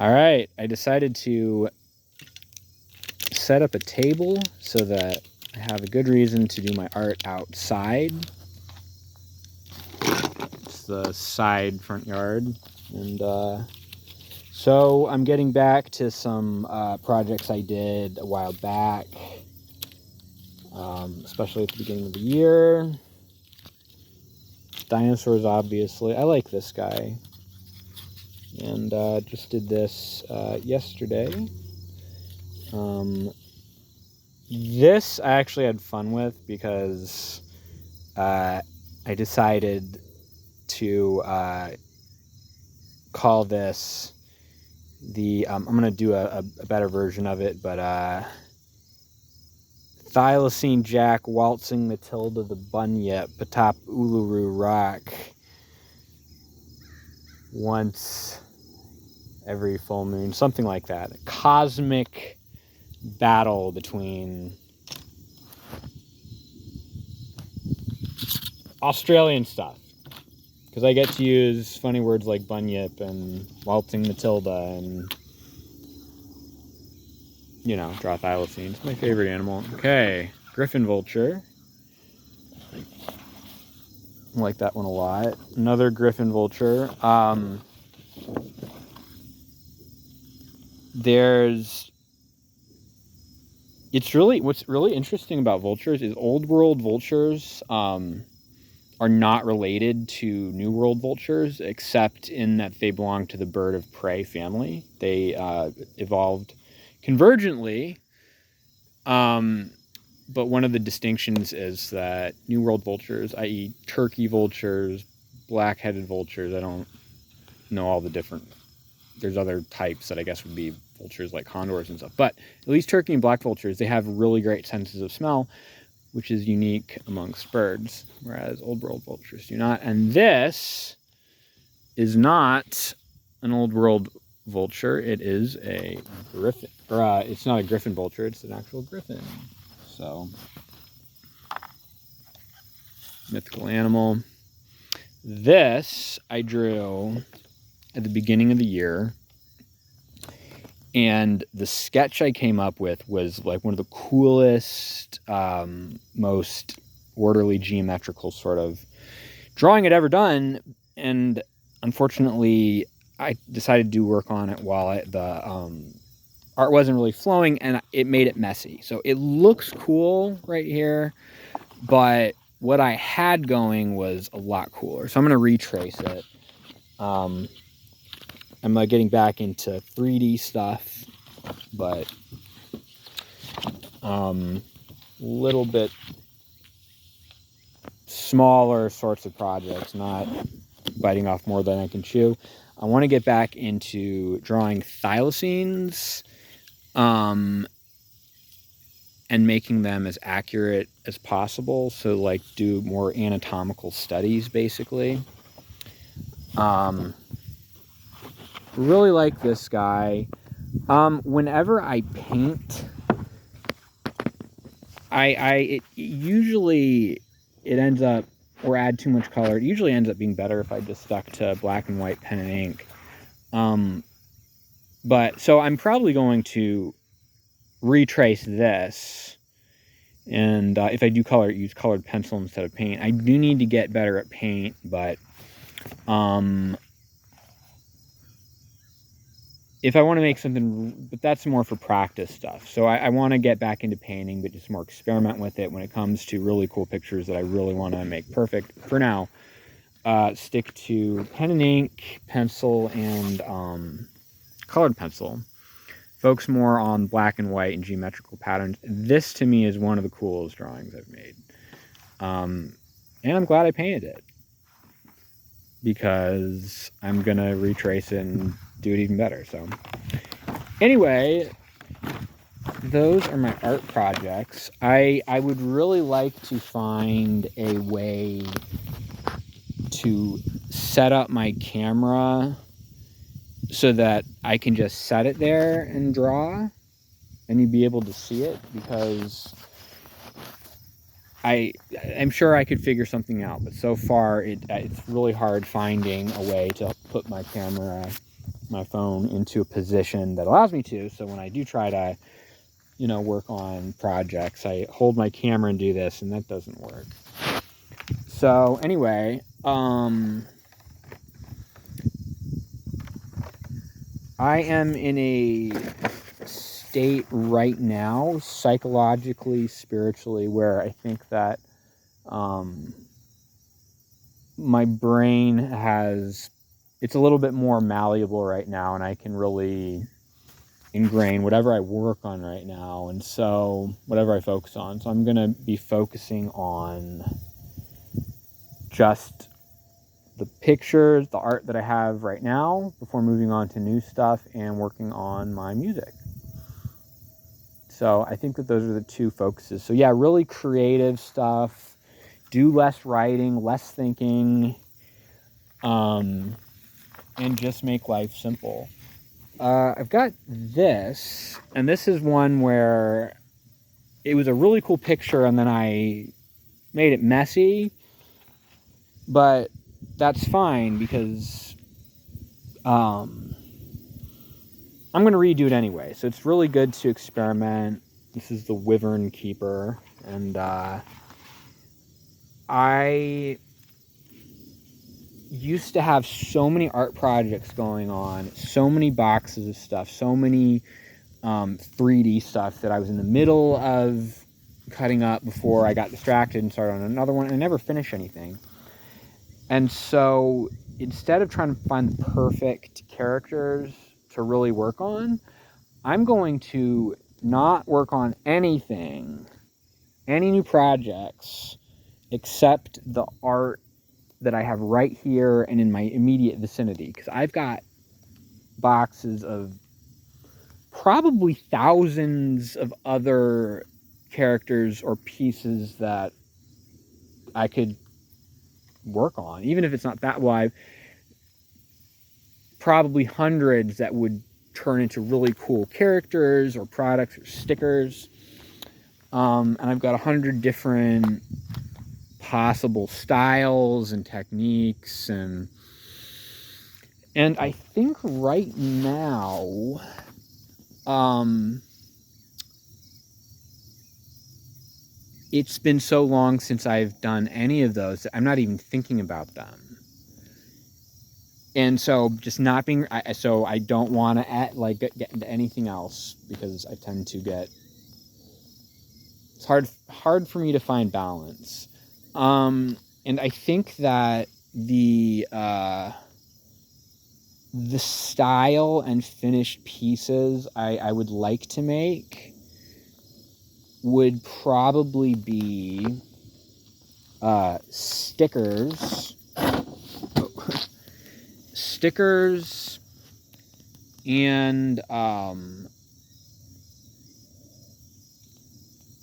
All right, I decided to set up a table so that I have a good reason to do my art outside. It's the side front yard. And so I'm getting back to some projects I did a while back, especially at the beginning of the year. Dinosaurs, obviously. I like this guy. And just did this yesterday. This I actually had fun with because I decided to call this the, I'm going to do a better version of it, but Thylacine Jack waltzing Matilda the Bunyip atop Uluru Rock once every full moon, something like that. A cosmic battle between Australian stuff, because I get to use funny words like bunyip and waltzing Matilda and, you know, draw thylacine. It's my favorite animal. Okay, griffin vulture. I like that one a lot. Another griffin vulture. What's really interesting about vultures is old world vultures are not related to New World vultures, except in that they belong to the bird of prey family. They evolved convergently, but one of the distinctions is that New World vultures, i.e. turkey vultures, black-headed vultures, I don't know all the different, there's other types that I guess would be vultures like condors and stuff, but at least turkey and black vultures, they have really great senses of smell, which is unique amongst birds, whereas old world vultures do not. And this is not an old world vulture. It is a griffin, or it's not a griffin vulture, it's an actual griffin. So, mythical animal. This I drew at the beginning of the year, and the sketch I came up with was like one of the coolest, most orderly geometrical sort of drawing I'd ever done. And unfortunately, I decided to do work on it while the art wasn't really flowing, and it made it messy. So it looks cool right here, but what I had going was a lot cooler. So I'm going to retrace it. I'm getting back into 3D stuff, but little bit smaller sorts of projects, not biting off more than I can chew. I want to get back into drawing thylacines and making them as accurate as possible. So like do more anatomical studies, basically. Really like this guy. Whenever I paint, it usually ends up, or add too much color, it usually ends up being better if I just stuck to black and white pen and ink. But so I'm probably going to retrace this, and if I do color, use colored pencil instead of paint. I do need to get better at paint, but if I want to make something, but that's more for practice stuff. So I want to get back into painting, but just more experiment with it when it comes to really cool pictures that I really want to make perfect. For now, stick to pen and ink, pencil, and colored pencil. Focus more on black and white and geometrical patterns. This, to me, is one of the coolest drawings I've made. And I'm glad I painted it, because I'm going to retrace it and do it even better. So anyway, those are my art projects. I would really like to find a way to set up my camera so that I can just set it there and draw and you'd be able to see it, because I'm sure I could figure something out, but so far it's really hard finding a way to put my camera my phone into a position that allows me to. So when I do try to, work on projects, I hold my camera and do this, and that doesn't work. So anyway, I am in a state right now, psychologically, spiritually, where I think that my brain it's a little bit more malleable right now, and I can really ingrain whatever I work on right now, and so whatever I focus on. So I'm going to be focusing on just the pictures, the art that I have right now before moving on to new stuff and working on my music. So I think that those are the two focuses. So yeah, really creative stuff, do less writing, less thinking, and just make life simple. I've got this, and this is one where it was a really cool picture and then I made it messy, but that's fine because I'm going to redo it anyway. So it's really good to experiment. This is the Wyvern Keeper, and I used to have so many art projects going on, so many boxes of stuff, so many 3D stuff that I was in the middle of cutting up before I got distracted and started on another one, and I never finished anything. And so instead of trying to find the perfect characters to really work on, I'm going to not work on anything, any new projects, except the art that I have right here and in my immediate vicinity. Because I've got boxes of probably thousands of other characters or pieces that I could work on. Even if it's not that wide, probably hundreds that would turn into really cool characters or products or stickers. And I've got 100 different possible styles and techniques, and I think right now it's been so long since I've done any of those that I'm not even thinking about them. And so just not being so I don't want to get into anything else, because I tend to get, it's hard for me to find balance. And I think that the style and finished pieces I would like to make would probably be stickers and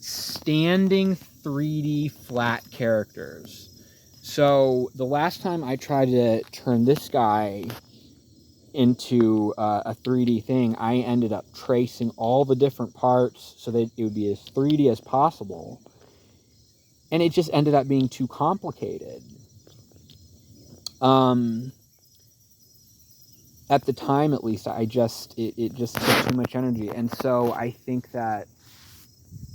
standing 3D flat characters. So the last time I tried to turn this guy into a 3D thing, I ended up tracing all the different parts so that it would be as 3D as possible, and it just ended up being too complicated. At the time, at least, it just took too much energy, and so I think that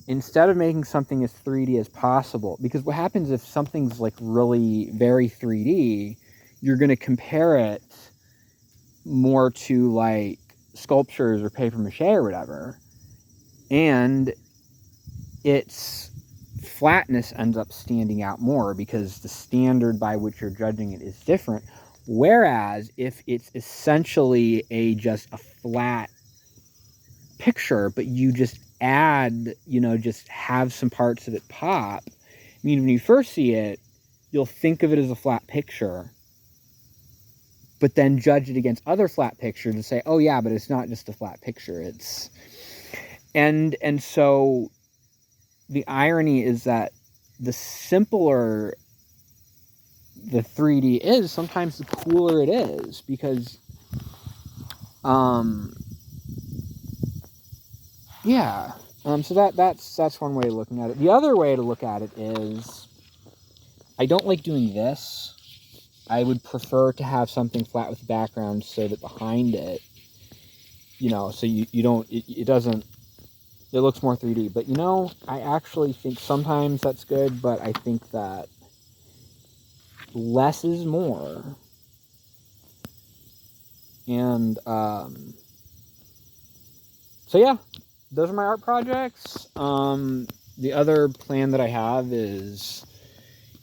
instead of making something as 3D as possible, because what happens if something's like really very 3D, you're going to compare it more to like sculptures or paper mache or whatever, and its flatness ends up standing out more because the standard by which you're judging it is different. Whereas if it's essentially just a flat picture, but you just add, just have some parts of it pop, I mean, when you first see it, you'll think of it as a flat picture, but then judge it against other flat pictures and say, oh yeah, but it's not just a flat picture. And so the irony is that the simpler the 3D is, sometimes the cooler it is, because so that's one way of looking at it. The other way to look at it is, I don't like doing this. I would prefer to have something flat with the background so that behind it, so you don't, it doesn't, it looks more 3D. But I actually think sometimes that's good, but I think that less is more. And so yeah, those are my art projects. The other plan that I have is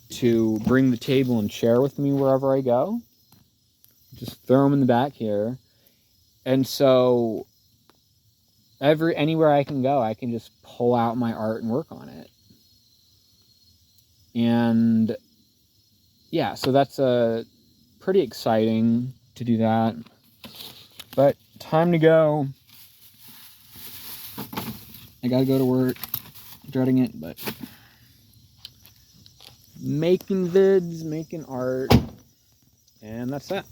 to bring the table and chair with me wherever I go. Just throw them in the back here. And so anywhere I can go, I can just pull out my art and work on it. And yeah, so that's pretty exciting to do that. But time to go. I gotta go to work. Dreading it, but making vids, making art, and that's that.